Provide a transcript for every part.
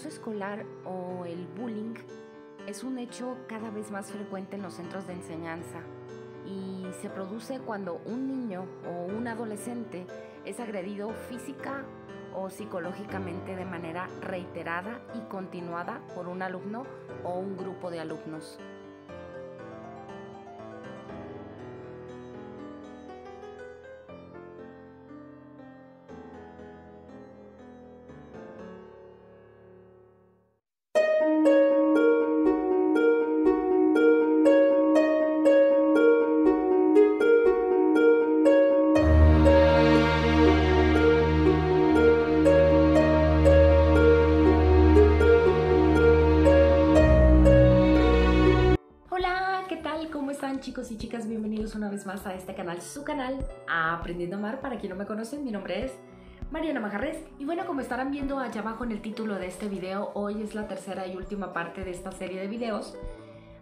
acoso escolar o el bullying es un hecho cada vez más frecuente en los centros de enseñanza y se produce cuando un niño o un adolescente es agredido física o psicológicamente de manera reiterada y continuada por un alumno o un grupo de alumnos. Hola, ¿qué tal? ¿Cómo están, chicos y chicas? Bienvenidos una vez más a este canal, su canal Aprendiendo a Amar. Para quien no me conocen, mi nombre es Mariana Majarres. Y bueno, como estarán viendo allá abajo en el título de este video, hoy es la tercera y última parte de esta serie de videos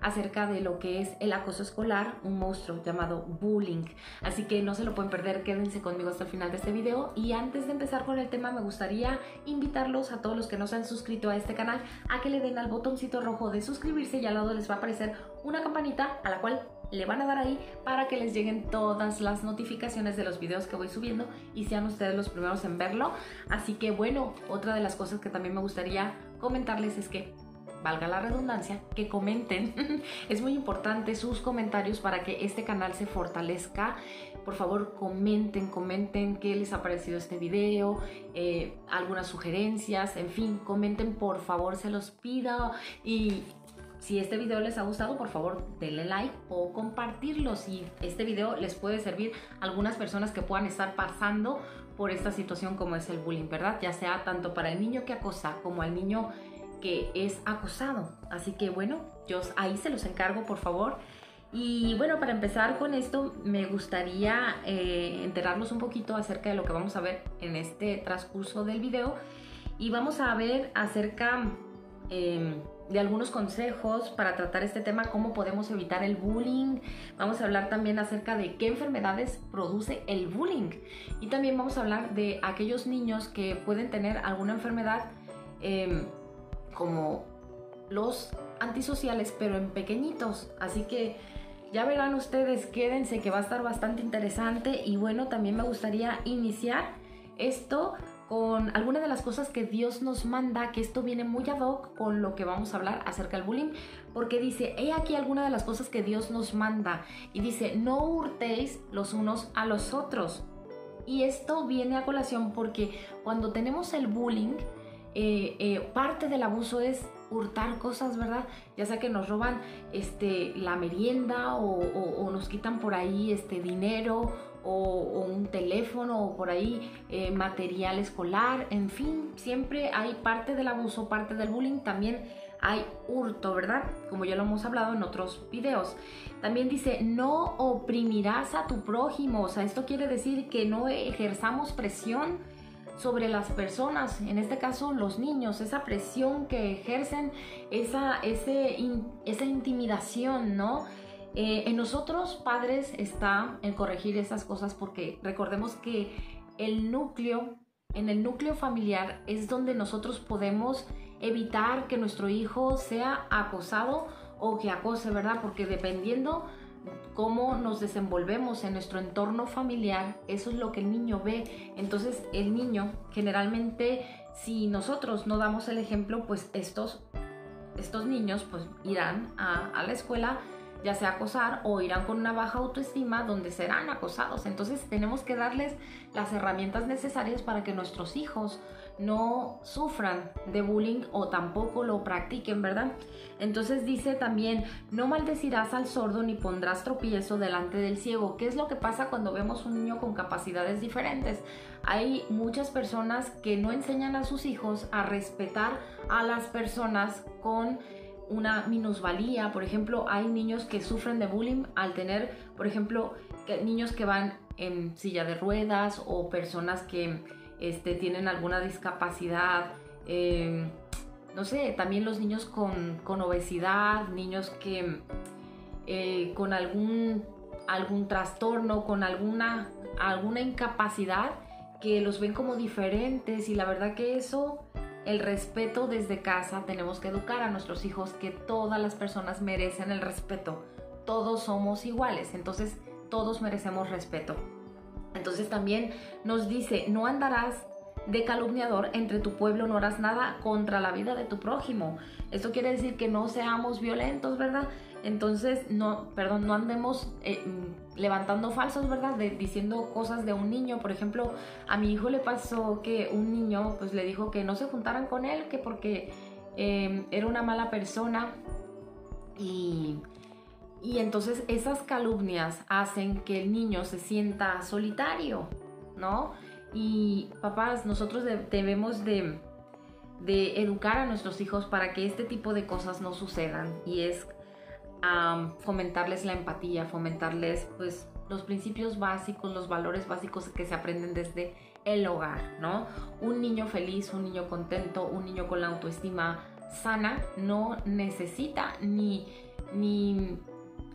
acerca de lo que es el acoso escolar, un monstruo llamado bullying. Así que no se lo pueden perder, quédense conmigo hasta el final de este video. Y antes de empezar con el tema, me gustaría invitarlos a todos los que no se han suscrito a este canal a que le den al botoncito rojo de suscribirse y al lado les va a aparecer una campanita a la cual le van a dar ahí para que les lleguen todas las notificaciones de los videos que voy subiendo y sean ustedes los primeros en verlo. Así que bueno, otra de las cosas que también me gustaría comentarles es que, valga la redundancia, que comenten. Es muy importante sus comentarios para que este canal se fortalezca. Por favor, comenten qué les ha parecido este video, algunas sugerencias, en fin, comenten, por favor, se los pido. Y si este video les ha gustado, por favor, denle like o compartirlo si este video les puede servir a algunas personas que puedan estar pasando por esta situación como es el bullying, ¿verdad? Ya sea tanto para el niño que acosa como al niño que es acosado. Así que bueno, yo ahí se los encargo, por favor. Y bueno, para empezar con esto, me gustaría enterarnos un poquito acerca de lo que vamos a ver en este transcurso del video. Y vamos a ver acerca de algunos consejos para tratar este tema, cómo podemos evitar el bullying. Vamos a hablar también acerca de qué enfermedades produce el bullying. Y también vamos a hablar de aquellos niños que pueden tener alguna enfermedad como los antisociales, pero en pequeñitos. Así que ya verán ustedes, quédense que va a estar bastante interesante. Y bueno, también me gustaría iniciar esto con algunas de las cosas que Dios nos manda, que esto viene muy ad hoc con lo que vamos a hablar acerca del bullying, porque dice, he aquí algunas de las cosas que Dios nos manda, y dice, no hurtéis los unos a los otros. Y esto viene a colación porque cuando tenemos el bullying, parte del abuso es hurtar cosas, ¿verdad? Ya sea que nos roban la merienda o nos quitan por ahí dinero o un teléfono o por ahí material escolar. En fin, siempre hay parte del abuso, parte del bullying. También hay hurto, ¿verdad? Como ya lo hemos hablado en otros videos. También dice, no oprimirás a tu prójimo. O sea, esto quiere decir que no ejerzamos presión sobre las personas, en este caso los niños, esa presión que ejercen, esa intimidación, ¿no? En nosotros padres está el corregir esas cosas, porque recordemos que en el núcleo familiar es donde nosotros podemos evitar que nuestro hijo sea acosado o que acose, ¿verdad? Porque dependiendo cómo nos desenvolvemos en nuestro entorno familiar, eso es lo que el niño ve. Entonces el niño generalmente, si nosotros no damos el ejemplo, pues estos niños pues irán a la escuela, ya sea acosar, o irán con una baja autoestima donde serán acosados. Entonces tenemos que darles las herramientas necesarias para que nuestros hijos no sufran de bullying o tampoco lo practiquen, ¿verdad? Entonces dice también, no maldecirás al sordo ni pondrás tropiezo delante del ciego. ¿Qué es lo que pasa cuando vemos un niño con capacidades diferentes? Hay muchas personas que no enseñan a sus hijos a respetar a las personas con una minusvalía. Por ejemplo, hay niños que sufren de bullying al tener, por ejemplo, niños que van en silla de ruedas o personas que tienen alguna discapacidad, no sé, también los niños con obesidad, niños que con algún trastorno, con alguna incapacidad, que los ven como diferentes, y la verdad que eso el respeto desde casa. Tenemos que educar a nuestros hijos que todas las personas merecen el respeto. Todos somos iguales, entonces todos merecemos respeto. Entonces también nos dice, no andarás de calumniador entre tu pueblo, no harás nada contra la vida de tu prójimo. Esto quiere decir que no seamos violentos, ¿verdad? Entonces, no andemos levantando falsos, ¿verdad? Diciendo cosas de un niño. Por ejemplo, a mi hijo le pasó que un niño pues le dijo que no se juntaran con él, que porque era una mala persona. Y entonces esas calumnias hacen que el niño se sienta solitario, ¿no? Y papás, nosotros debemos de educar a nuestros hijos para que este tipo de cosas no sucedan, y es fomentarles la empatía, fomentarles pues los principios básicos, los valores básicos que se aprenden desde el hogar, ¿no? Un niño feliz, un niño contento, un niño con la autoestima sana no necesita ni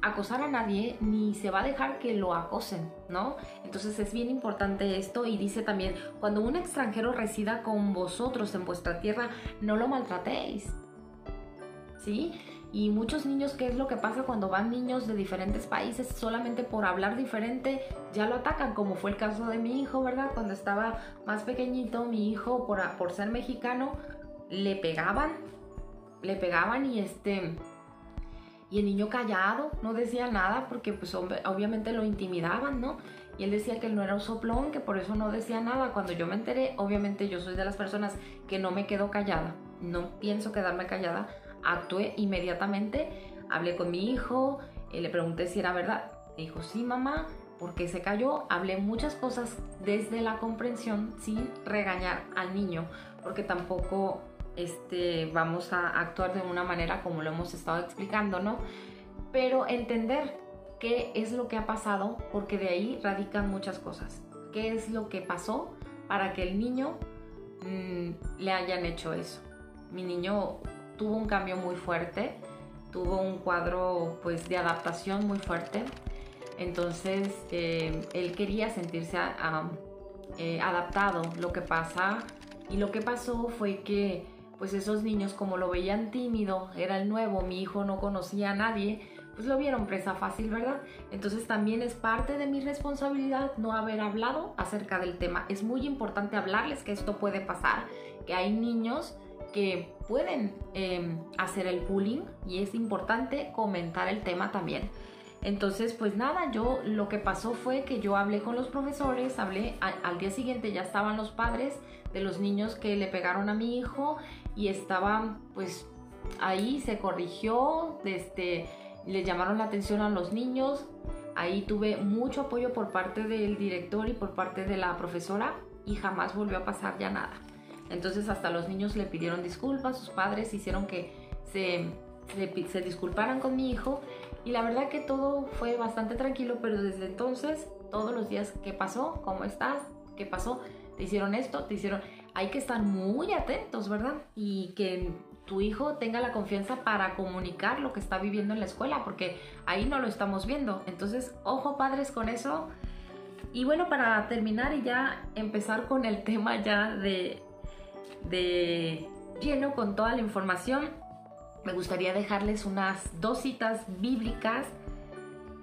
acosar a nadie, ni se va a dejar que lo acosen, ¿no? Entonces es bien importante esto. Y dice también, cuando un extranjero resida con vosotros en vuestra tierra, no lo maltratéis, ¿sí? Y muchos niños, ¿qué es lo que pasa cuando van niños de diferentes países? Solamente por hablar diferente ya lo atacan, como fue el caso de mi hijo, ¿verdad? Cuando estaba más pequeñito, mi hijo, por ser mexicano, le pegaban y el niño callado, no decía nada porque pues obviamente lo intimidaban, ¿no? Y él decía que él no era un soplón, que por eso no decía nada. Cuando yo me enteré, obviamente yo soy de las personas que no me quedo callada, no pienso quedarme callada, actué inmediatamente, hablé con mi hijo, le pregunté si era verdad, me dijo sí mamá, ¿por qué se cayó? Hablé muchas cosas desde la comprensión sin regañar al niño, porque tampoco vamos a actuar de una manera como lo hemos estado explicando, ¿no? Pero entender qué es lo que ha pasado, porque de ahí radican muchas cosas. ¿Qué es lo que pasó para que el niño le hayan hecho eso? Mi niño tuvo un cambio muy fuerte, tuvo un cuadro pues de adaptación muy fuerte. Entonces él quería sentirse adaptado. Lo que pasó fue que pues esos niños, como lo veían tímido, era el nuevo, mi hijo no conocía a nadie, pues lo vieron presa fácil, ¿verdad? Entonces también es parte de mi responsabilidad no haber hablado acerca del tema. Es muy importante hablarles que esto puede pasar, que hay niños que pueden hacer el bullying, y es importante comentar el tema también. Entonces pues nada, lo que pasó fue que yo hablé con los profesores, al día siguiente ya estaban los padres de los niños que le pegaron a mi hijo, y estaban pues ahí, se corrigió, le llamaron la atención a los niños. Ahí tuve mucho apoyo por parte del director y por parte de la profesora, y jamás volvió a pasar ya nada. Entonces hasta los niños le pidieron disculpas, sus padres hicieron que se disculparan con mi hijo, y la verdad que todo fue bastante tranquilo. Pero desde entonces, todos los días, ¿qué pasó? ¿Cómo estás? ¿Qué pasó? ¿Te hicieron esto? ¿Te hicieron...? Hay que estar muy atentos, ¿verdad? Y que tu hijo tenga la confianza para comunicar lo que está viviendo en la escuela, porque ahí no lo estamos viendo. Entonces, ojo padres con eso. Y bueno, para terminar y ya empezar con el tema ya de lleno con toda la información, me gustaría dejarles unas 2 citas bíblicas.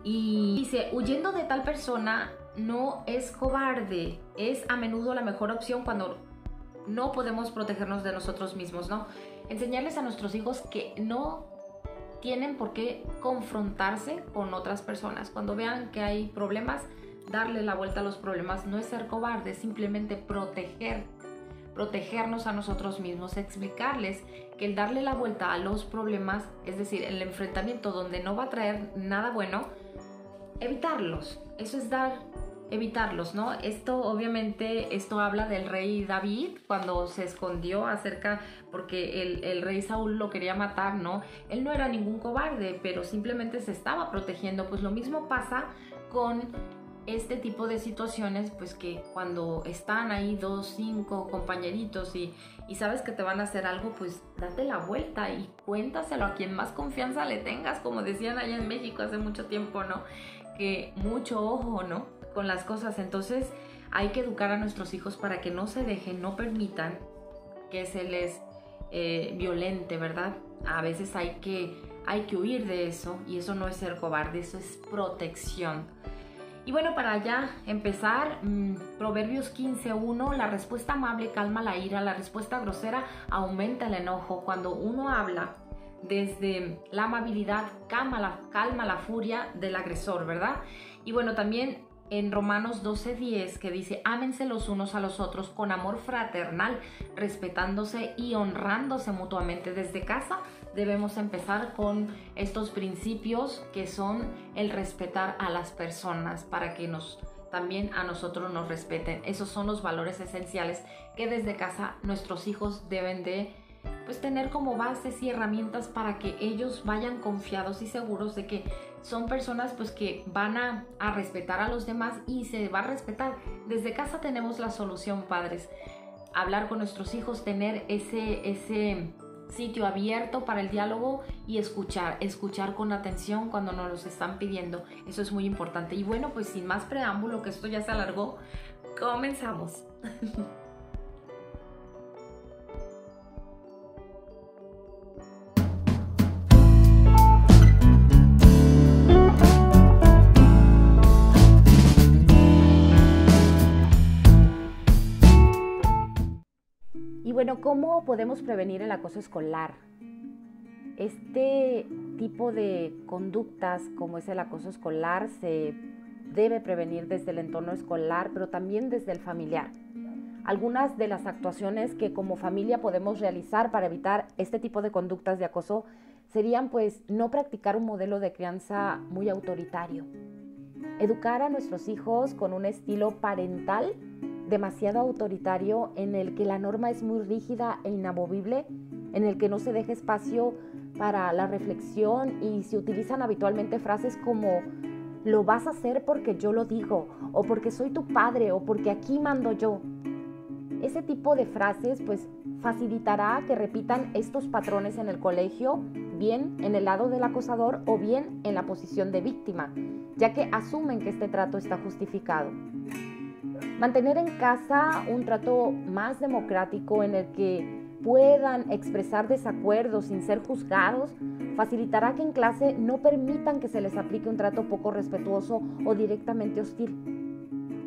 Y dice, huyendo de tal persona no es cobarde, es a menudo la mejor opción cuando no podemos protegernos de nosotros mismos, ¿no? Enseñarles a nuestros hijos que no tienen por qué confrontarse con otras personas. Cuando vean que hay problemas, darle la vuelta a los problemas no es ser cobarde, es simplemente protegernos a nosotros mismos, explicarles que el darle la vuelta a los problemas, es decir, el enfrentamiento donde no va a traer nada bueno, evitarlos. Eso es evitarlos, ¿no? Esto habla del rey David cuando se escondió porque el rey Saúl lo quería matar, ¿no? Él no era ningún cobarde, pero simplemente se estaba protegiendo. Pues lo mismo pasa con este tipo de situaciones, pues que cuando están ahí 2, 5 compañeritos y sabes que te van a hacer algo, pues date la vuelta y cuéntaselo a quien más confianza le tengas, como decían allá en México hace mucho tiempo, ¿no? Que mucho ojo, ¿no? Con las cosas. Entonces hay que educar a nuestros hijos para que no se dejen, no permitan que él es violento, ¿verdad? A veces hay que huir de eso, y eso no es ser cobarde, eso es protección. Y bueno, para ya empezar, Proverbios 15:1, la respuesta amable calma la ira, la respuesta grosera aumenta el enojo. Cuando uno habla desde la amabilidad, calma la furia del agresor, ¿verdad? Y bueno, también en Romanos 12:10, que dice: ámense los unos a los otros con amor fraternal, respetándose y honrándose mutuamente. Desde casa debemos empezar con estos principios, que son el respetar a las personas para que también a nosotros nos respeten. Esos son los valores esenciales que desde casa nuestros hijos deben de tener como bases y herramientas para que ellos vayan confiados y seguros de que son personas que van a respetar a los demás, y se va a respetar. Desde casa tenemos la solución, padres. Hablar con nuestros hijos, tener ese sitio abierto para el diálogo y escuchar con atención cuando nos los están pidiendo. Eso es muy importante. Y bueno, pues sin más preámbulo, que esto ya se alargó, comenzamos. Y bueno, ¿cómo podemos prevenir el acoso escolar? Este tipo de conductas, como es el acoso escolar, se debe prevenir desde el entorno escolar, pero también desde el familiar. Algunas de las actuaciones que como familia podemos realizar para evitar este tipo de conductas de acoso serían no practicar un modelo de crianza muy autoritario. Educar a nuestros hijos con un estilo parental demasiado autoritario, en el que la norma es muy rígida e inamovible, en el que no se deja espacio para la reflexión y se utilizan habitualmente frases como: lo vas a hacer porque yo lo digo, o porque soy tu padre, o porque aquí mando yo. Ese tipo de frases facilitará que repitan estos patrones en el colegio, bien en el lado del acosador o bien en la posición de víctima, ya que asumen que este trato está justificado. Mantener en casa un trato más democrático, en el que puedan expresar desacuerdos sin ser juzgados, facilitará que en clase no permitan que se les aplique un trato poco respetuoso o directamente hostil.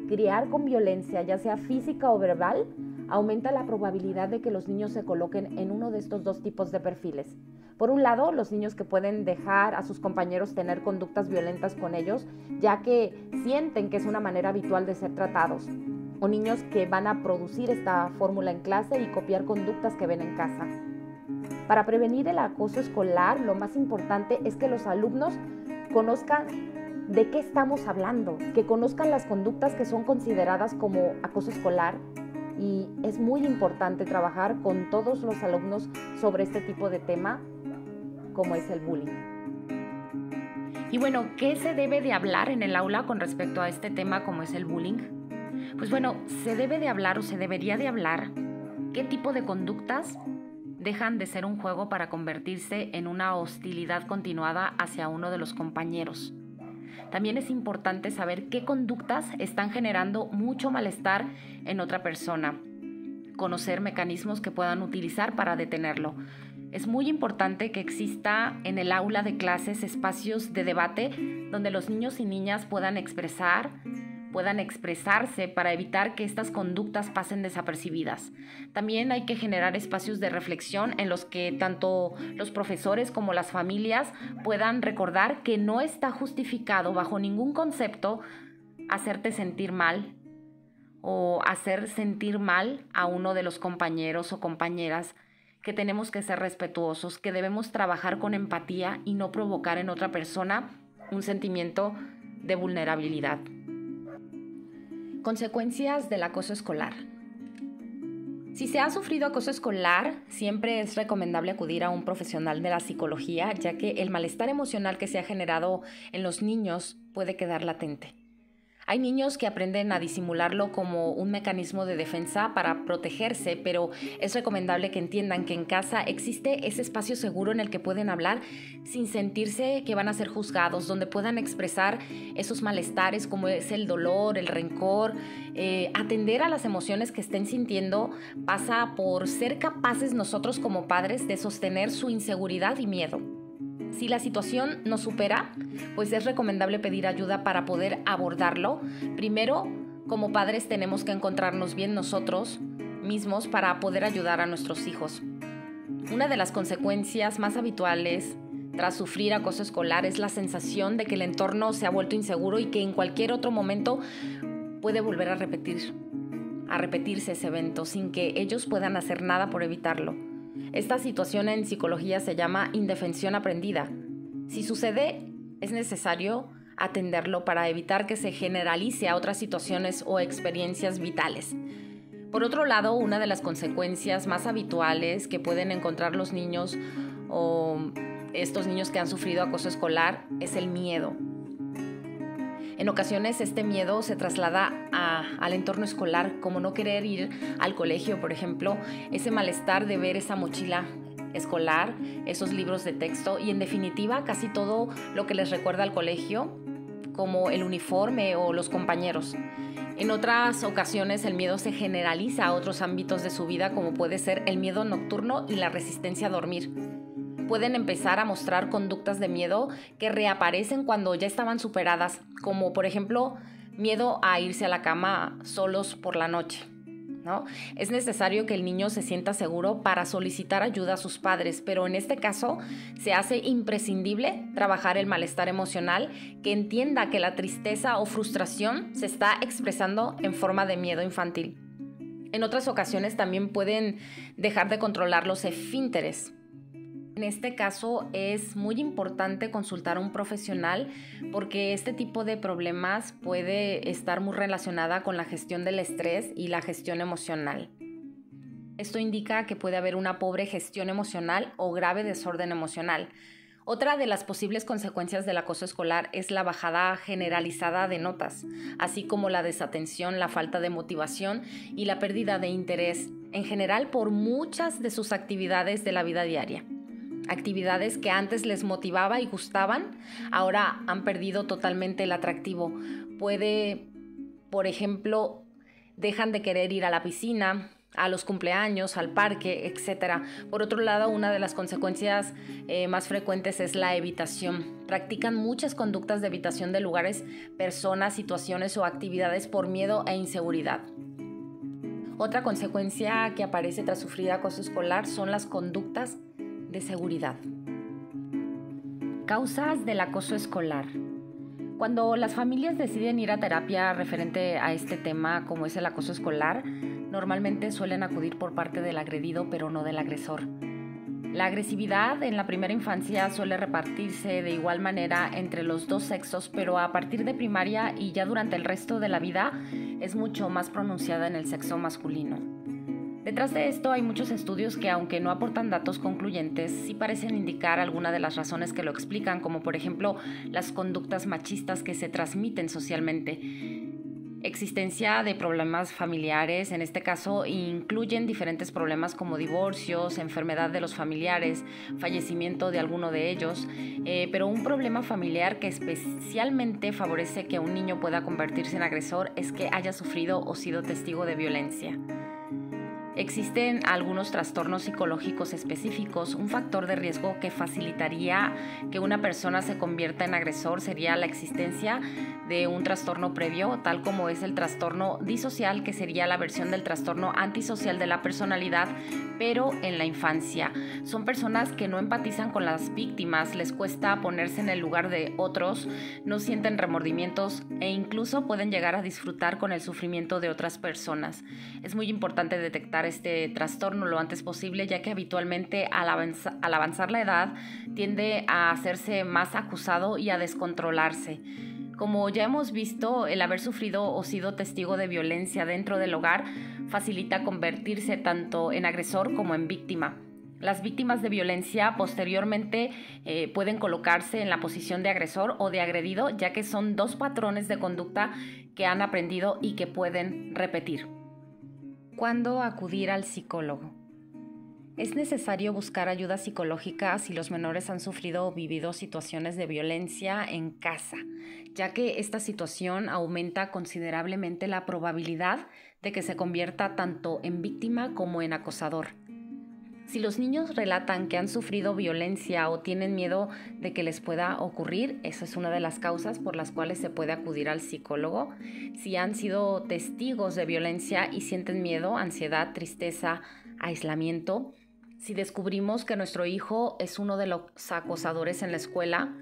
Criar con violencia, ya sea física o verbal, aumenta la probabilidad de que los niños se coloquen en uno de estos dos tipos de perfiles. Por un lado, los niños que pueden dejar a sus compañeros tener conductas violentas con ellos, ya que sienten que es una manera habitual de ser tratados. O niños que van a producir esta fórmula en clase y copiar conductas que ven en casa. Para prevenir el acoso escolar, lo más importante es que los alumnos conozcan de qué estamos hablando, que conozcan las conductas que son consideradas como acoso escolar, y es muy importante trabajar con todos los alumnos sobre este tipo de tema, como es el bullying. Y bueno, ¿qué se debe de hablar en el aula con respecto a este tema como es el bullying? Se debe de hablar, o se debería de hablar, qué tipo de conductas dejan de ser un juego para convertirse en una hostilidad continuada hacia uno de los compañeros. También es importante saber qué conductas están generando mucho malestar en otra persona, conocer mecanismos que puedan utilizar para detenerlo. Es muy importante que exista en el aula de clases espacios de debate donde los niños y niñas puedan expresarse para evitar que estas conductas pasen desapercibidas. También hay que generar espacios de reflexión en los que tanto los profesores como las familias puedan recordar que no está justificado bajo ningún concepto hacerte sentir mal o hacer sentir mal a uno de los compañeros o compañeras, que tenemos que ser respetuosos, que debemos trabajar con empatía y no provocar en otra persona un sentimiento de vulnerabilidad. Consecuencias del acoso escolar. Si se ha sufrido acoso escolar, siempre es recomendable acudir a un profesional de la psicología, ya que el malestar emocional que se ha generado en los niños puede quedar latente. Hay niños que aprenden a disimularlo como un mecanismo de defensa para protegerse, pero es recomendable que entiendan que en casa existe ese espacio seguro en el que pueden hablar sin sentirse que van a ser juzgados, donde puedan expresar esos malestares como es el dolor, el rencor. Atender a las emociones que estén sintiendo pasa por ser capaces nosotros como padres de sostener su inseguridad y miedo. Si la situación nos supera, pues es recomendable pedir ayuda para poder abordarlo. Primero, como padres tenemos que encontrarnos bien nosotros mismos para poder ayudar a nuestros hijos. Una de las consecuencias más habituales tras sufrir acoso escolar es la sensación de que el entorno se ha vuelto inseguro y que en cualquier otro momento puede volver a repetirse ese evento sin que ellos puedan hacer nada por evitarlo. Esta situación en psicología se llama indefensión aprendida. Si sucede, es necesario atenderlo para evitar que se generalice a otras situaciones o experiencias vitales. Por otro lado, una de las consecuencias más habituales que pueden encontrar los niños o estos niños que han sufrido acoso escolar es el miedo. En ocasiones este miedo se traslada al entorno escolar, como no querer ir al colegio, por ejemplo, ese malestar de ver esa mochila escolar, esos libros de texto y en definitiva casi todo lo que les recuerda al colegio, como el uniforme o los compañeros. En otras ocasiones el miedo se generaliza a otros ámbitos de su vida, como puede ser el miedo nocturno y la resistencia a dormir. Pueden empezar a mostrar conductas de miedo que reaparecen cuando ya estaban superadas, como por ejemplo miedo a irse a la cama solos por la noche, ¿no? Es necesario que el niño se sienta seguro para solicitar ayuda a sus padres, pero en este caso se hace imprescindible trabajar el malestar emocional, que entienda que la tristeza o frustración se está expresando en forma de miedo infantil. En otras ocasiones también pueden dejar de controlar los esfínteres. En este caso es muy importante consultar a un profesional porque este tipo de problemas puede estar muy relacionada con la gestión del estrés y la gestión emocional. Esto indica que puede haber una pobre gestión emocional o grave desorden emocional. Otra de las posibles consecuencias del acoso escolar es la bajada generalizada de notas, así como la desatención, la falta de motivación y la pérdida de interés en general por muchas de sus actividades de la vida diaria. Actividades que antes les motivaba y gustaban, ahora han perdido totalmente el atractivo. Por ejemplo, dejan de querer ir a la piscina, a los cumpleaños, al parque, etc. Por otro lado, una de las consecuencias más frecuentes es la evitación. Practican muchas conductas de evitación de lugares, personas, situaciones o actividades por miedo e inseguridad. Otra consecuencia que aparece tras sufrir acoso escolar son las conductas de seguridad. Causas del acoso escolar. Cuando las familias deciden ir a terapia referente a este tema, como es el acoso escolar, normalmente suelen acudir por parte del agredido, pero no del agresor. La agresividad en la primera infancia suele repartirse de igual manera entre los dos sexos, pero a partir de primaria y ya durante el resto de la vida es mucho más pronunciada en el sexo masculino. Detrás de esto hay muchos estudios que, aunque no aportan datos concluyentes, sí parecen indicar algunas de las razones que lo explican, como por ejemplo las conductas machistas que se transmiten socialmente. Existencia de problemas familiares, en este caso incluyen diferentes problemas como divorcios, enfermedad de los familiares, fallecimiento de alguno de ellos, pero un problema familiar que especialmente favorece que un niño pueda convertirse en agresor es que haya sufrido o sido testigo de violencia. Existen algunos trastornos psicológicos específicos. Un factor de riesgo que facilitaría que una persona se convierta en agresor sería la existencia de un trastorno previo, tal como es el trastorno disocial, que sería la versión del trastorno antisocial de la personalidad, pero en la infancia. Son personas que no empatizan con las víctimas, les cuesta ponerse en el lugar de otros, no sienten remordimientos e incluso pueden llegar a disfrutar con el sufrimiento de otras personas. Es muy importante detectar este trastorno lo antes posible, ya que habitualmente al avanzar la edad tiende a hacerse más acusado y a descontrolarse. Como ya hemos visto, el haber sufrido o sido testigo de violencia dentro del hogar facilita convertirse tanto en agresor como en víctima. Las víctimas de violencia posteriormente pueden colocarse en la posición de agresor o de agredido, ya que son dos patrones de conducta que han aprendido y que pueden repetir. ¿Cuándo acudir al psicólogo? Es necesario buscar ayuda psicológica si los menores han sufrido o vivido situaciones de violencia en casa, ya que esta situación aumenta considerablemente la probabilidad de que se convierta tanto en víctima como en acosador. Si los niños relatan que han sufrido violencia o tienen miedo de que les pueda ocurrir, esa es una de las causas por las cuales se puede acudir al psicólogo. Si han sido testigos de violencia y sienten miedo, ansiedad, tristeza, aislamiento. Si descubrimos que nuestro hijo es uno de los acosadores en la escuela,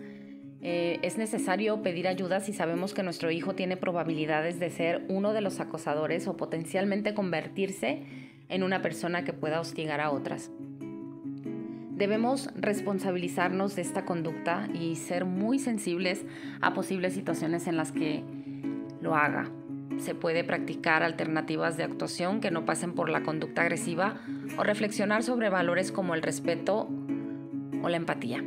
es necesario pedir ayuda si sabemos que nuestro hijo tiene probabilidades de ser uno de los acosadores o potencialmente convertirse en una persona que pueda hostigar a otras. Debemos responsabilizarnos de esta conducta y ser muy sensibles a posibles situaciones en las que lo haga. Se puede practicar alternativas de actuación que no pasen por la conducta agresiva o reflexionar sobre valores como el respeto o la empatía.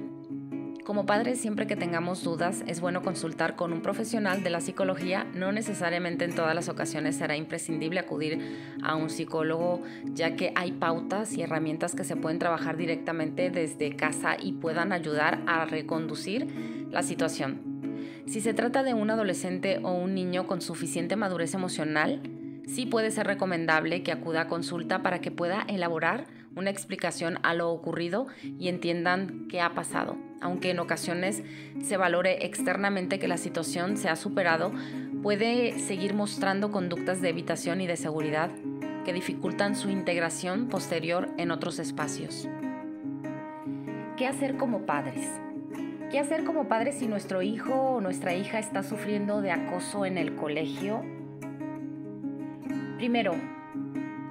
Como padres, siempre que tengamos dudas, es bueno consultar con un profesional de la psicología. No necesariamente en todas las ocasiones será imprescindible acudir a un psicólogo, ya que hay pautas y herramientas que se pueden trabajar directamente desde casa y puedan ayudar a reconducir la situación. Si se trata de un adolescente o un niño con suficiente madurez emocional, sí puede ser recomendable que acuda a consulta para que pueda elaborar una explicación a lo ocurrido y entiendan qué ha pasado. Aunque en ocasiones se valore externamente que la situación se ha superado, puede seguir mostrando conductas de evitación y de seguridad que dificultan su integración posterior en otros espacios. ¿Qué hacer como padres? ¿Qué hacer como padres si nuestro hijo o nuestra hija está sufriendo de acoso en el colegio? Primero,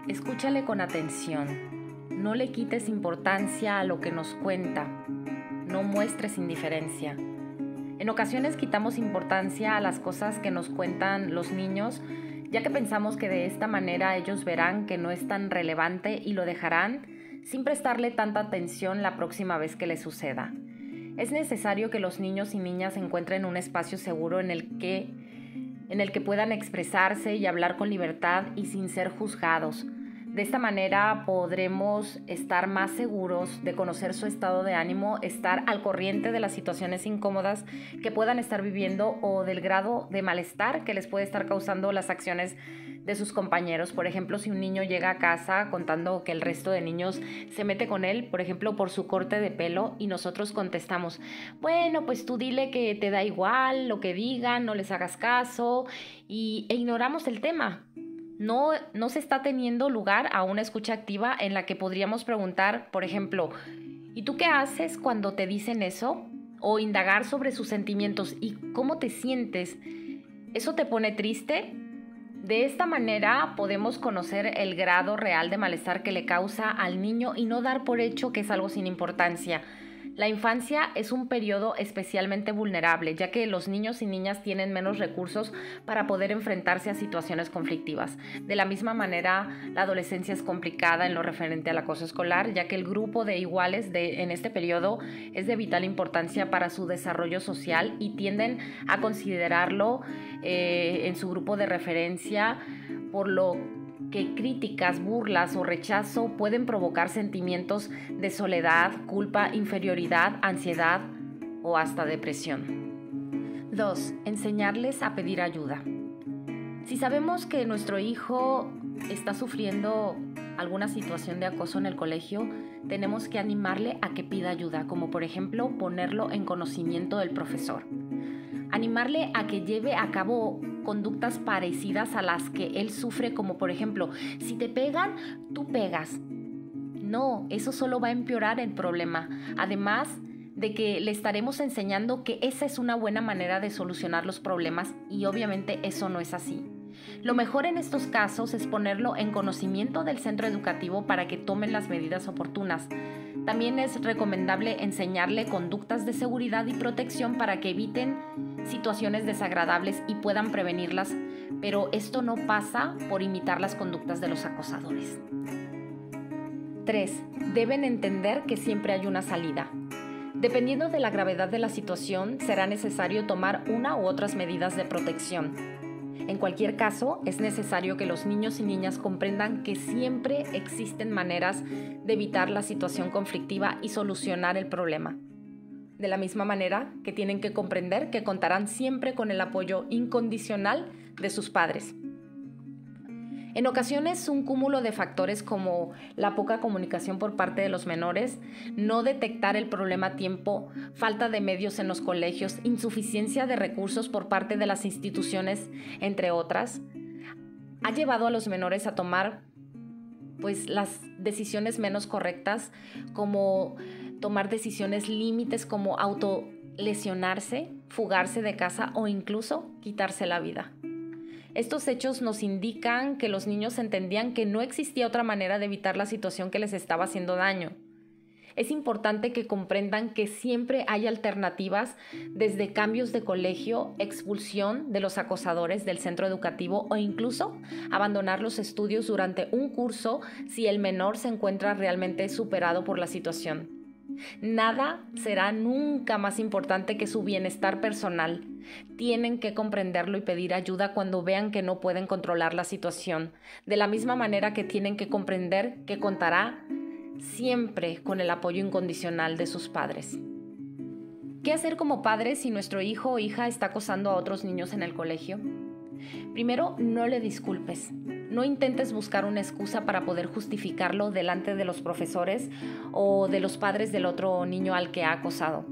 escúchale con atención. No le quites importancia a lo que nos cuenta. No muestres indiferencia. En ocasiones quitamos importancia a las cosas que nos cuentan los niños, ya que pensamos que de esta manera ellos verán que no es tan relevante y lo dejarán sin prestarle tanta atención la próxima vez que le suceda. Es necesario que los niños y niñas encuentren un espacio seguro en el que puedan expresarse y hablar con libertad y sin ser juzgados. De esta manera podremos estar más seguros de conocer su estado de ánimo, estar al corriente de las situaciones incómodas que puedan estar viviendo o del grado de malestar que les puede estar causando las acciones de sus compañeros. Por ejemplo, si un niño llega a casa contando que el resto de niños se mete con él, por ejemplo, por su corte de pelo, y nosotros contestamos, bueno, pues tú dile que te da igual lo que digan, no les hagas caso, e ignoramos el tema. No se está teniendo lugar a una escucha activa en la que podríamos preguntar, por ejemplo, ¿y tú qué haces cuando te dicen eso? O indagar sobre sus sentimientos y cómo te sientes. ¿Eso te pone triste? De esta manera podemos conocer el grado real de malestar que le causa al niño y no dar por hecho que es algo sin importancia. La infancia es un periodo especialmente vulnerable, ya que los niños y niñas tienen menos recursos para poder enfrentarse a situaciones conflictivas. De la misma manera, la adolescencia es complicada en lo referente al acoso escolar, ya que el grupo de iguales en este periodo es de vital importancia para su desarrollo social y tienden a considerarlo en su grupo de referencia, por lo que críticas, burlas o rechazo pueden provocar sentimientos de soledad, culpa, inferioridad, ansiedad o hasta depresión. 2. Enseñarles a pedir ayuda. Si sabemos que nuestro hijo está sufriendo alguna situación de acoso en el colegio, tenemos que animarle a que pida ayuda, como por ejemplo ponerlo en conocimiento del profesor. Animarle a que lleve a cabo conductas parecidas a las que él sufre, como por ejemplo, si te pegan, tú pegas. No, eso solo va a empeorar el problema. Además de que le estaremos enseñando que esa es una buena manera de solucionar los problemas y obviamente eso no es así. Lo mejor en estos casos es ponerlo en conocimiento del centro educativo para que tomen las medidas oportunas. También es recomendable enseñarle conductas de seguridad y protección para que eviten situaciones desagradables y puedan prevenirlas, pero esto no pasa por imitar las conductas de los acosadores. 3. Deben entender que siempre hay una salida. Dependiendo de la gravedad de la situación, será necesario tomar una u otras medidas de protección. En cualquier caso, es necesario que los niños y niñas comprendan que siempre existen maneras de evitar la situación conflictiva y solucionar el problema. De la misma manera que tienen que comprender que contarán siempre con el apoyo incondicional de sus padres. En ocasiones, un cúmulo de factores como la poca comunicación por parte de los menores, no detectar el problema a tiempo, falta de medios en los colegios, insuficiencia de recursos por parte de las instituciones, entre otras, ha llevado a los menores a tomar las decisiones menos correctas, como tomar decisiones límites como autolesionarse, fugarse de casa o incluso quitarse la vida. Estos hechos nos indican que los niños entendían que no existía otra manera de evitar la situación que les estaba haciendo daño. Es importante que comprendan que siempre hay alternativas, desde cambios de colegio, expulsión de los acosadores del centro educativo o incluso abandonar los estudios durante un curso si el menor se encuentra realmente superado por la situación. Nada será nunca más importante que su bienestar personal. Tienen que comprenderlo y pedir ayuda cuando vean que no pueden controlar la situación, de la misma manera que tienen que comprender que contará siempre con el apoyo incondicional de sus padres. ¿Qué hacer como padres si nuestro hijo o hija está acosando a otros niños en el colegio? Primero, no le disculpes. No intentes buscar una excusa para poder justificarlo delante de los profesores o de los padres del otro niño al que ha acosado.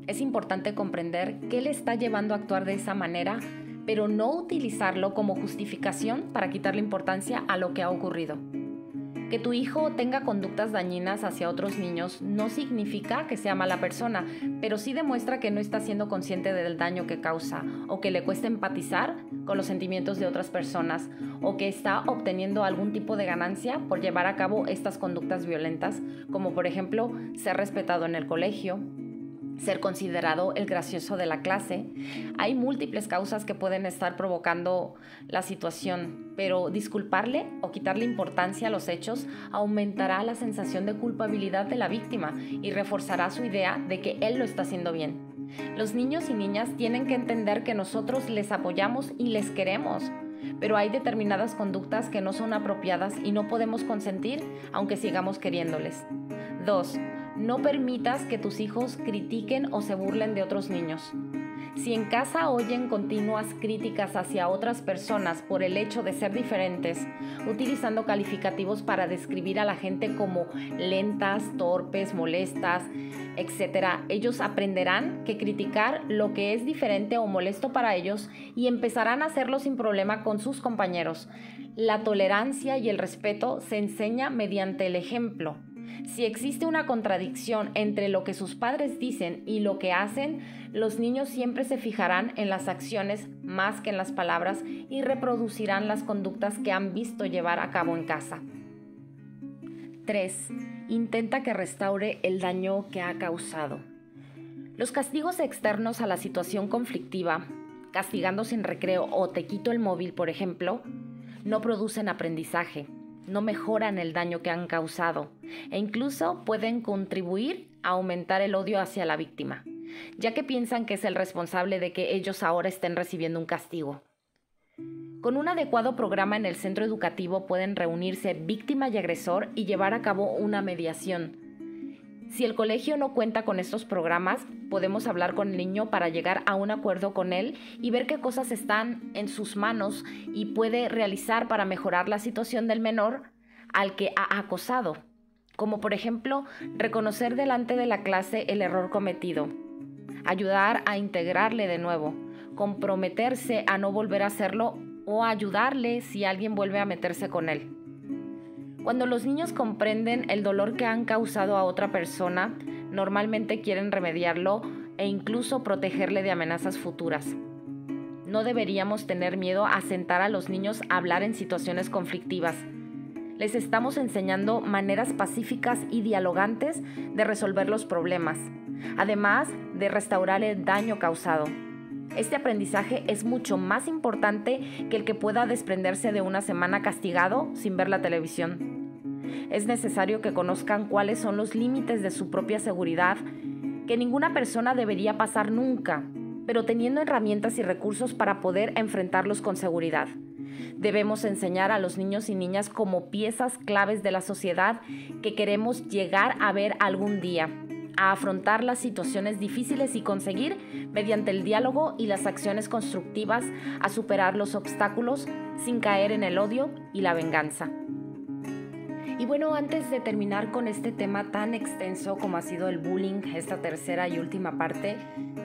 Es importante comprender qué le está llevando a actuar de esa manera, pero no utilizarlo como justificación para quitarle importancia a lo que ha ocurrido. Que tu hijo tenga conductas dañinas hacia otros niños no significa que sea mala persona, pero sí demuestra que no está siendo consciente del daño que causa, o que le cuesta empatizar con los sentimientos de otras personas, o que está obteniendo algún tipo de ganancia por llevar a cabo estas conductas violentas, como por ejemplo ser respetado en el colegio, ser considerado el gracioso de la clase. Hay múltiples causas que pueden estar provocando la situación, pero disculparle o quitarle importancia a los hechos aumentará la sensación de culpabilidad de la víctima y reforzará su idea de que él lo está haciendo bien. Los niños y niñas tienen que entender que nosotros les apoyamos y les queremos, pero hay determinadas conductas que no son apropiadas y no podemos consentir aunque sigamos queriéndoles. 2. No permitas que tus hijos critiquen o se burlen de otros niños. Si en casa oyen continuas críticas hacia otras personas por el hecho de ser diferentes, utilizando calificativos para describir a la gente como lentas, torpes, molestas, etc., ellos aprenderán que criticar lo que es diferente o molesto para ellos y empezarán a hacerlo sin problema con sus compañeros. La tolerancia y el respeto se enseña mediante el ejemplo. Si existe una contradicción entre lo que sus padres dicen y lo que hacen, los niños siempre se fijarán en las acciones más que en las palabras y reproducirán las conductas que han visto llevar a cabo en casa. 3. Intenta que restaure el daño que ha causado. Los castigos externos a la situación conflictiva, castigando sin recreo o te quito el móvil, por ejemplo, no producen aprendizaje. No mejoran el daño que han causado e incluso pueden contribuir a aumentar el odio hacia la víctima, ya que piensan que es el responsable de que ellos ahora estén recibiendo un castigo. Con un adecuado programa en el centro educativo pueden reunirse víctima y agresor y llevar a cabo una mediación. Si el colegio no cuenta con estos programas, podemos hablar con el niño para llegar a un acuerdo con él y ver qué cosas están en sus manos y puede realizar para mejorar la situación del menor al que ha acosado. Como por ejemplo, reconocer delante de la clase el error cometido, ayudar a integrarle de nuevo, comprometerse a no volver a hacerlo o ayudarle si alguien vuelve a meterse con él. Cuando los niños comprenden el dolor que han causado a otra persona, normalmente quieren remediarlo e incluso protegerle de amenazas futuras. No deberíamos tener miedo a sentar a los niños a hablar en situaciones conflictivas. Les estamos enseñando maneras pacíficas y dialogantes de resolver los problemas, además de restaurar el daño causado. Este aprendizaje es mucho más importante que el que pueda desprenderse de una semana castigado sin ver la televisión. Es necesario que conozcan cuáles son los límites de su propia seguridad, que ninguna persona debería pasar nunca, pero teniendo herramientas y recursos para poder enfrentarlos con seguridad. Debemos enseñar a los niños y niñas como piezas claves de la sociedad que queremos llegar a ver algún día, a afrontar las situaciones difíciles y conseguir, mediante el diálogo y las acciones constructivas, a superar los obstáculos sin caer en el odio y la venganza. Y bueno, antes de terminar con este tema tan extenso como ha sido el bullying, esta tercera y última parte,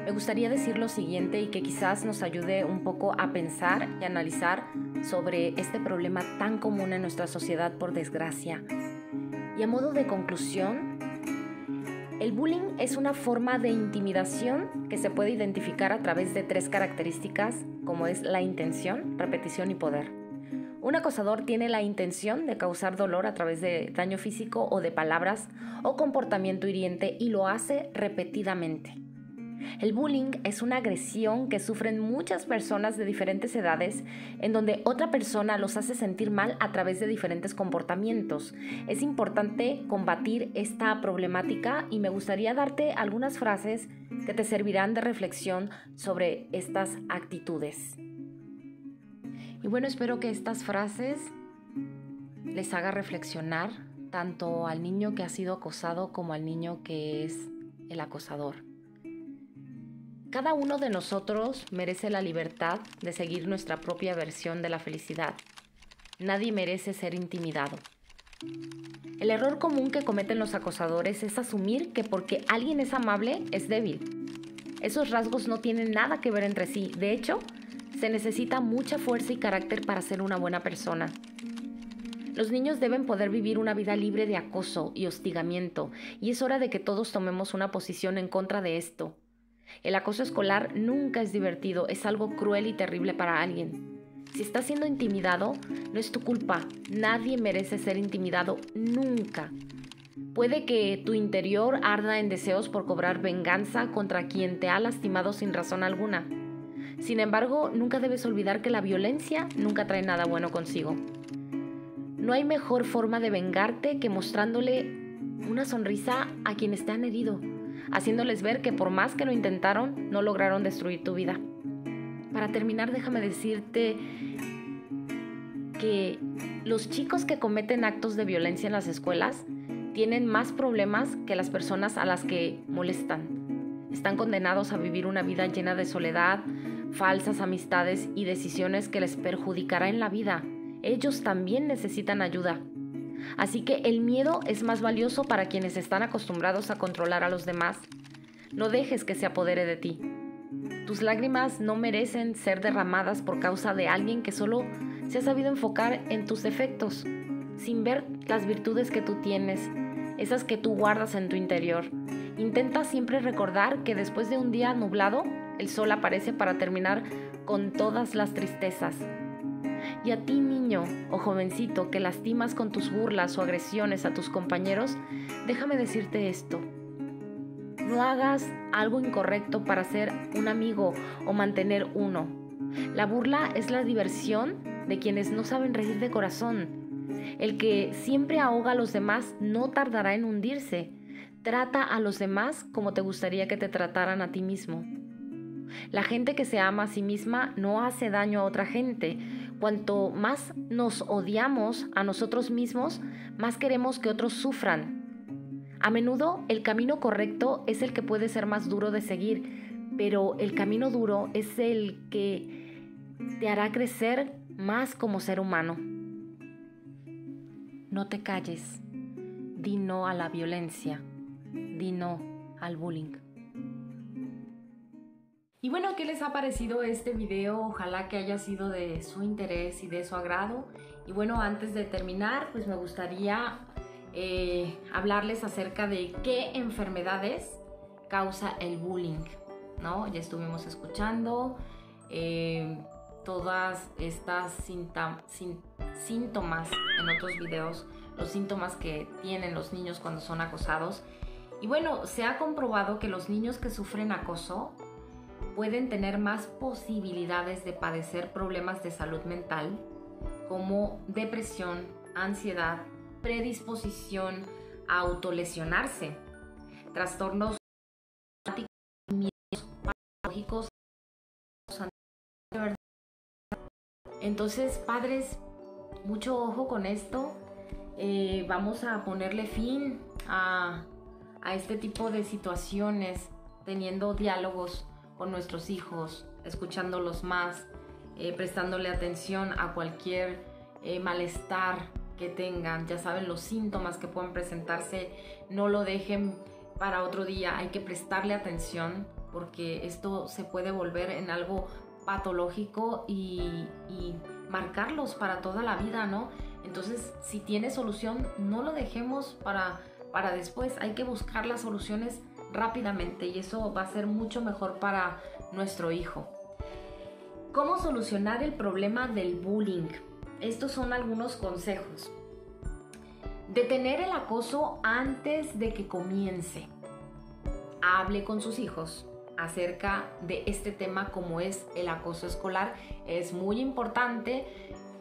me gustaría decir lo siguiente y que quizás nos ayude un poco a pensar y analizar sobre este problema tan común en nuestra sociedad, por desgracia. Y a modo de conclusión, el bullying es una forma de intimidación que se puede identificar a través de 3 características, como es la intención, repetición y poder. Un acosador tiene la intención de causar dolor a través de daño físico o de palabras o comportamiento hiriente y lo hace repetidamente. El bullying es una agresión que sufren muchas personas de diferentes edades, en donde otra persona los hace sentir mal a través de diferentes comportamientos. Es importante combatir esta problemática y me gustaría darte algunas frases que te servirán de reflexión sobre estas actitudes. Y bueno, espero que estas frases les haga reflexionar tanto al niño que ha sido acosado como al niño que es el acosador. Cada uno de nosotros merece la libertad de seguir nuestra propia versión de la felicidad. Nadie merece ser intimidado. El error común que cometen los acosadores es asumir que porque alguien es amable es débil. Esos rasgos no tienen nada que ver entre sí. De hecho, se necesita mucha fuerza y carácter para ser una buena persona. Los niños deben poder vivir una vida libre de acoso y hostigamiento, y es hora de que todos tomemos una posición en contra de esto. El acoso escolar nunca es divertido, es algo cruel y terrible para alguien. Si estás siendo intimidado, no es tu culpa. Nadie merece ser intimidado, nunca. Puede que tu interior arda en deseos por cobrar venganza contra quien te ha lastimado sin razón alguna. Sin embargo, nunca debes olvidar que la violencia nunca trae nada bueno consigo. No hay mejor forma de vengarte que mostrándole una sonrisa a quienes te han herido, haciéndoles ver que por más que lo intentaron, no lograron destruir tu vida. Para terminar, déjame decirte que los chicos que cometen actos de violencia en las escuelas tienen más problemas que las personas a las que molestan. Están condenados a vivir una vida llena de soledad, falsas amistades y decisiones que les perjudicará en la vida. Ellos también necesitan ayuda. Así que el miedo es más valioso para quienes están acostumbrados a controlar a los demás. No dejes que se apodere de ti. Tus lágrimas no merecen ser derramadas por causa de alguien que solo se ha sabido enfocar en tus defectos, sin ver las virtudes que tú tienes, esas que tú guardas en tu interior. Intenta siempre recordar que después de un día nublado, el sol aparece para terminar con todas las tristezas. Y a ti, niño o jovencito que lastimas con tus burlas o agresiones a tus compañeros, déjame decirte esto. No hagas algo incorrecto para ser un amigo o mantener uno. La burla es la diversión de quienes no saben reír de corazón. El que siempre ahoga a los demás no tardará en hundirse. Trata a los demás como te gustaría que te trataran a ti mismo. La gente que se ama a sí misma no hace daño a otra gente. Cuanto más nos odiamos a nosotros mismos, más queremos que otros sufran. A menudo el camino correcto es el que puede ser más duro de seguir, pero el camino duro es el que te hará crecer más como ser humano. No te calles. Di no a la violencia. Di no al bullying. Y bueno, ¿qué les ha parecido este video? Ojalá que haya sido de su interés y de su agrado. Y bueno, antes de terminar, pues me gustaría hablarles acerca de qué enfermedades causa el bullying, ¿no? Ya estuvimos escuchando todas estas síntomas en otros videos, los síntomas que tienen los niños cuando son acosados. Y bueno, se ha comprobado que los niños que sufren acoso pueden tener más posibilidades de padecer problemas de salud mental como depresión, ansiedad, predisposición a autolesionarse, trastornos patológicos. Entonces, padres, mucho ojo con esto. Vamos a ponerle fin a este tipo de situaciones, teniendo diálogos con nuestros hijos, escuchándolos más, prestándole atención a cualquier malestar que tengan. Ya saben los síntomas que puedan presentarse, no lo dejen para otro día, hay que prestarle atención porque esto se puede volver en algo patológico y marcarlos para toda la vida, ¿no? Entonces, si tiene solución, no lo dejemos para después. Hay que buscar las soluciones rápidamente y eso va a ser mucho mejor para nuestro hijo. ¿Cómo solucionar el problema del bullying? Estos son algunos consejos. Detener el acoso antes de que comience. Hable con sus hijos acerca de este tema como es el acoso escolar. Es muy importante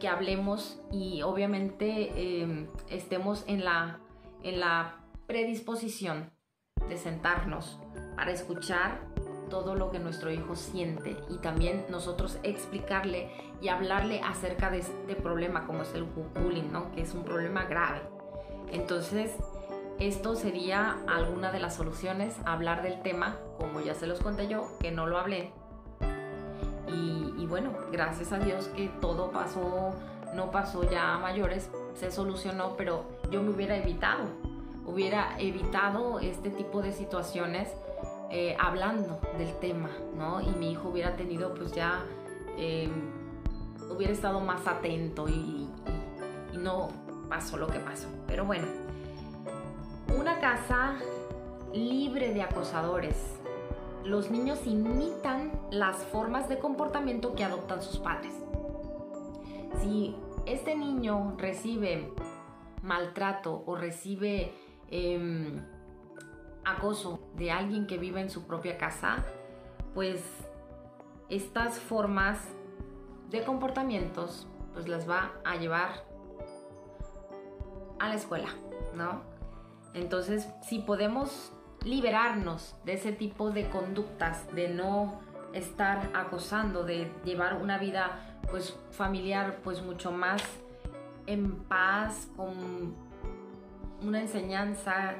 que hablemos y obviamente estemos en la predisposición de sentarnos para escuchar todo lo que nuestro hijo siente y también nosotros explicarle y hablarle acerca de este problema como es el bullying, ¿no? Que es un problema grave. Entonces, esto sería alguna de las soluciones, hablar del tema, como ya se los conté yo, que no lo hablé. Y bueno, gracias a Dios que todo pasó, no pasó ya a mayores, se solucionó, pero yo me hubiera evitado este tipo de situaciones hablando del tema, ¿no? Y mi hijo hubiera tenido pues ya, hubiera estado más atento y no pasó lo que pasó. Pero bueno, una casa libre de acosadores. Los niños imitan las formas de comportamiento que adoptan sus padres. Si este niño recibe maltrato o recibe acoso de alguien que vive en su propia casa, pues estas formas de comportamientos pues las va a llevar a la escuela, ¿no? Entonces, si podemos liberarnos de ese tipo de conductas, de no estar acosando, de llevar una vida pues familiar pues mucho más en paz, con una enseñanza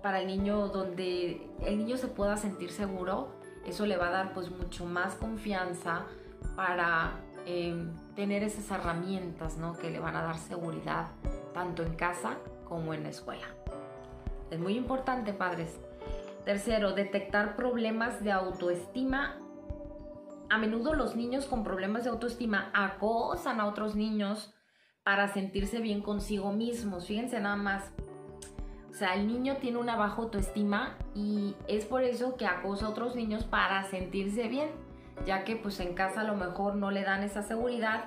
para el niño donde el niño se pueda sentir seguro, eso le va a dar pues mucho más confianza para tener esas herramientas, ¿no? Que le van a dar seguridad tanto en casa como en la escuela. Es muy importante, padres. Tercero, detectar problemas de autoestima. A menudo los niños con problemas de autoestima acosan a otros niños para sentirse bien consigo mismos. Fíjense nada más. O sea, el niño tiene una baja autoestima y es por eso que acosa a otros niños para sentirse bien, ya que pues en casa a lo mejor no le dan esa seguridad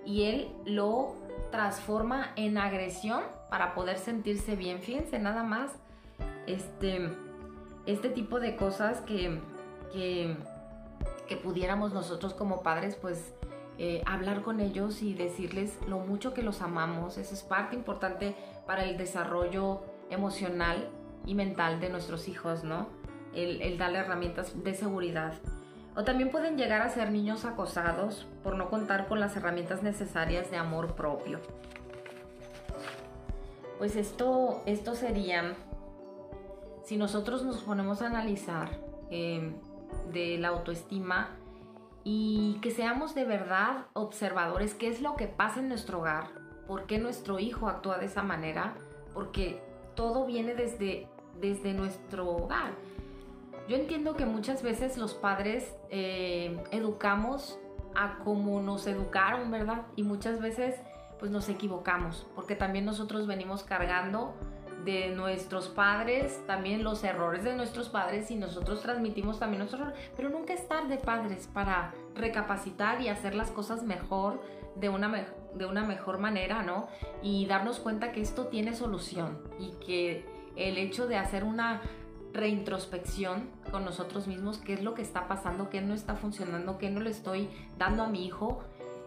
y él lo transforma en agresión para poder sentirse bien. Fíjense nada más este tipo de cosas que pudiéramos nosotros como padres pues hablar con ellos y decirles lo mucho que los amamos. Eso es parte importante para el desarrollo emocional y mental de nuestros hijos, ¿no? El darle herramientas de seguridad. O también pueden llegar a ser niños acosados por no contar con las herramientas necesarias de amor propio. Pues esto sería, si nosotros nos ponemos a analizar de la autoestima y que seamos de verdad observadores, qué es lo que pasa en nuestro hogar, por qué nuestro hijo actúa de esa manera, porque todo viene desde nuestro hogar. Yo entiendo que muchas veces los padres educamos a como nos educaron, ¿verdad? Y muchas veces pues nos equivocamos, porque también nosotros venimos cargando de nuestros padres, también los errores de nuestros padres y nosotros transmitimos también nuestros errores, pero nunca es tarde, padres, para recapacitar y hacer las cosas mejor, de una mejor manera, ¿no? Y darnos cuenta que esto tiene solución y que el hecho de hacer una reintrospección con nosotros mismos, qué es lo que está pasando, qué no está funcionando, qué no le estoy dando a mi hijo,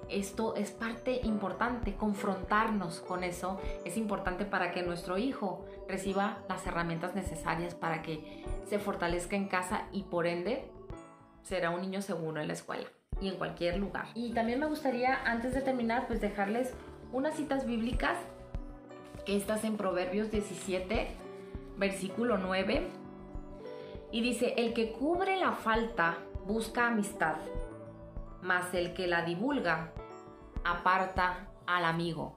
esto es parte importante, confrontarnos con eso es importante para que nuestro hijo reciba las herramientas necesarias para que se fortalezca en casa y por ende será un niño seguro en la escuela y en cualquier lugar. Y también me gustaría, antes de terminar, pues dejarles unas citas bíblicas, que estas en Proverbios 17, versículo 9, y dice: el que cubre la falta busca amistad, mas el que la divulga aparta al amigo.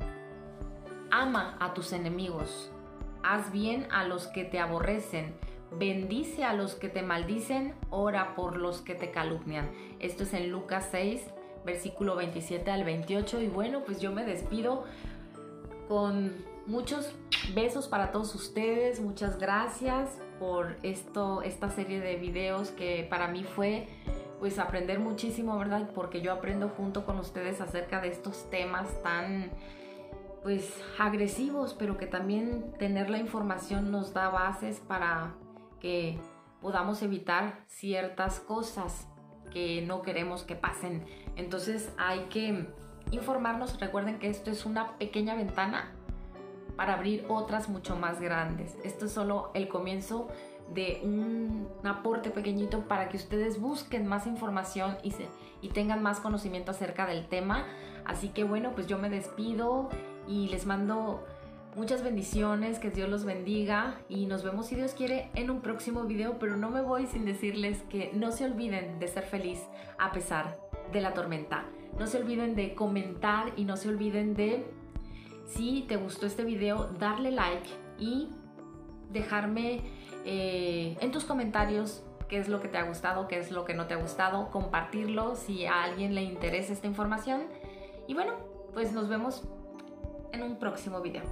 Ama a tus enemigos, haz bien a los que te aborrecen, bendice a los que te maldicen, ora por los que te calumnian. Esto es en Lucas 6, versículo 27 al 28. Y bueno, pues yo me despido con muchos besos para todos ustedes. Muchas gracias por esta serie de videos que para mí fue pues aprender muchísimo, ¿verdad? Porque yo aprendo junto con ustedes acerca de estos temas tan pues agresivos, pero que también tener la información nos da bases para que podamos evitar ciertas cosas que no queremos que pasen. Entonces hay que informarnos. Recuerden que esto es una pequeña ventana para abrir otras mucho más grandes. Esto es solo el comienzo de un aporte pequeñito para que ustedes busquen más información y tengan más conocimiento acerca del tema. Así que bueno, pues yo me despido y les mando muchas bendiciones, que Dios los bendiga y nos vemos, si Dios quiere, en un próximo video. Pero no me voy sin decirles que no se olviden de ser feliz a pesar de la tormenta. No se olviden de comentar y no se olviden de, si te gustó este video, darle like y dejarme en tus comentarios qué es lo que te ha gustado, qué es lo que no te ha gustado, compartirlo si a alguien le interesa esta información. Y bueno, pues nos vemos en un próximo video.